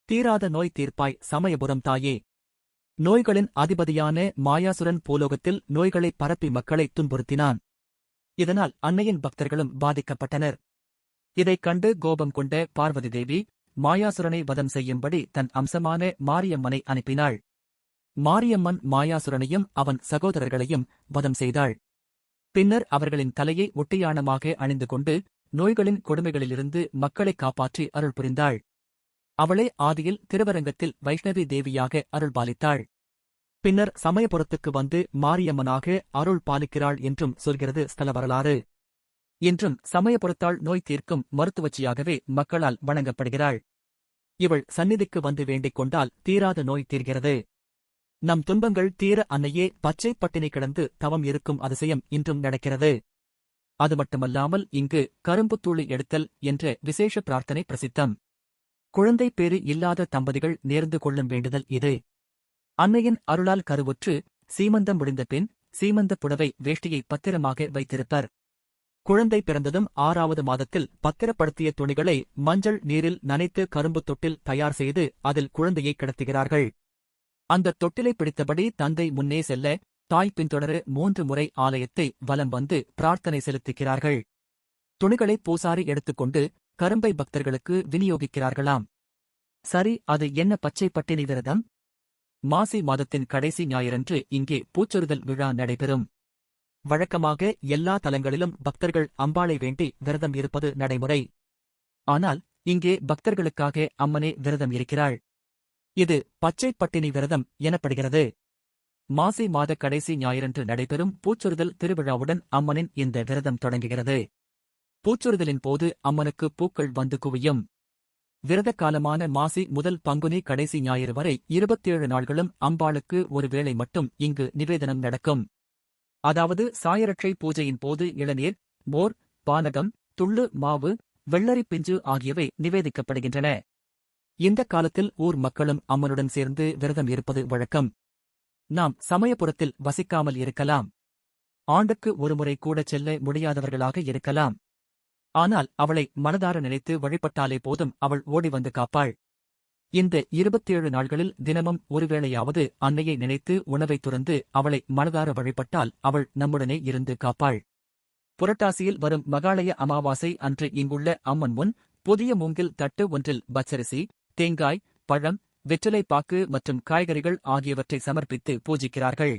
தீராத நோய் தீர்ப்பாய் சமயபுரம் தாயே. நோய்களின் அதிபதியான மாயாசுரன் பூலோகத்தில் நோய்களை பரப்பி மக்களை துன்புறுத்தினான். இதனால் அன்னையின் பக்தர்களும் பாதிக்கப்பட்டனர். இதைக் கண்டு கோபம் கொண்ட பார்வதி தேவி மாயாசுரனை வதம் செய்யும்படி தன் அம்சமான மாரியம்மனை அனுப்பினாள். மாரியம்மன் மாயாசுரனையும் அவன் சகோதரர்களையும் வதம் செய்தாள். பின்னர் அவர்களின் தலையை ஒட்டியானமாக அணிந்து கொண்டு நோய்களின் கொடுமைகளிலிருந்து மக்களை காப்பாற்றி அருள் புரிந்தாள். அவளே ஆதியில் திருவரங்கத்தில் வைஷ்ணவி தேவியாக அருள் பாலித்தாள். பின்னர் சமயபுரத்துக்கு வந்து மாரியம்மனாக அருள் பாலிக்கிறாள் என்றும் சொல்கிறது ஸ்தல வரலாறு. இன்றும் சமயபுரத்தாள் நோய் தீர்க்கும் மருத்துவச்சியாகவே மக்களால் வணங்கப்படுகிறாள். இவள் சந்நிதிக்கு வந்து வேண்டிக் கொண்டால் தீராத நோய் தீர்கிறது. நம் துன்பங்கள் தீர அன்னையே பச்சை பட்டினி கிடந்து தவம் இருக்கும் அதிசயம் இன்றும் நடக்கிறது. அது மட்டுமல்லாமல் இங்கு கரும்புத்தூளி எடுத்தல் என்ற விசேஷ பிரார்த்தனை பிரசித்தம். குழந்தை பேறு இல்லாத தம்பதிகள் நேர்ந்து கொள்ளும் வேண்டுதல் இது. அன்னையின் அருளால் கருவுற்று சீமந்தம் முடிந்த பின் சீமந்த புடவை வேஷ்டியை பத்திரமாக வைத்திருப்பர். குழந்தை பிறந்ததும் 6வது மாதத்தில் பத்திரப்படுத்திய துணிகளை மஞ்சள் நீரில் நனைத்து கரும்பு தொட்டில் தயார் செய்து அதில் குழந்தையை கிடத்துகிறார்கள். அந்த தொட்டிலை பிடித்தபடி தந்தை முன்னே செல்ல தாய் பின்தொடர 3 முறை ஆலயத்தை வலம் வந்து பிரார்த்தனை செலுத்துகிறார்கள். துணிகளை பூசாரி எடுத்துக்கொண்டு கரும்பை பக்தர்களுக்கு விநியோகிக்கிறார்களாம். சரி, அது என்ன பச்சை பட்டினி விரதம்? மாசி மாதத்தின் கடைசி ஞாயிறன்று இங்கே பூச்சொரிதல் விழா நடைபெறும். வழக்கமாக எல்லா தலங்களிலும் பக்தர்கள் அம்பாளை வேண்டி விரதம் இருப்பது நடைமுறை. ஆனால் இங்கே பக்தர்களுக்காக அம்மனே விரதம் இருக்கிறாள். இது பச்சை பட்டினி விரதம் எனப்படுகிறது. மாசி மாத கடைசி ஞாயிறன்று நடைபெறும் பூச்சொரிதல் திருவிழாவுடன் அம்மனின் இந்த விரதம் தொடங்குகிறது. பூச்சொரிதலின் போது அம்மனுக்கு பூக்கள் வந்து குவியும். விரத காலமான மாசி முதல் பங்குனி கடைசி ஞாயிறு வரை 27 நாள்களும் அம்பாளுக்கு ஒரு வேளை மட்டும் இங்கு நிவேதனம் நடக்கும். அதாவது சாயரட்சை பூஜையின் போது இளநீர், மோர், பானகம், துள்ளு மாவு, வெள்ளரிப் பிஞ்சு ஆகியவை நிவேதிக்கப்படுகின்றன. இந்த காலத்தில் ஊர் மக்களும் அம்மனுடன் சேர்ந்து விரதம் இருப்பது வழக்கம். நாம் சமயபுரத்தில் வசிக்காமல் இருக்கலாம். ஆண்டுக்கு ஒருமுறை கூட செல்ல முடியாதவர்களாக இருக்கலாம். ஆனால் அவளை மனதார நினைத்து வழிபட்டாலே போதும், அவள் ஓடி வந்து காப்பாள். இந்த 27 நாள்களில் தினமும் ஒருவேளையாவது அன்னையை நினைத்து உணவை துறந்து அவளை மனதார வழிபட்டால் அவள் நம்முடனே இருந்து காப்பாள். புரட்டாசியில் வரும் மகாளய அமாவாசை அன்று இங்குள்ள அம்மன் முன் புதிய மூங்கில் தட்டு ஒன்றில் பச்சரிசி, தேங்காய், பழம், வெற்றிலை பாக்கு மற்றும் காய்கறிகள் ஆகியவற்றை சமர்ப்பித்து பூஜிக்கிறார்கள்.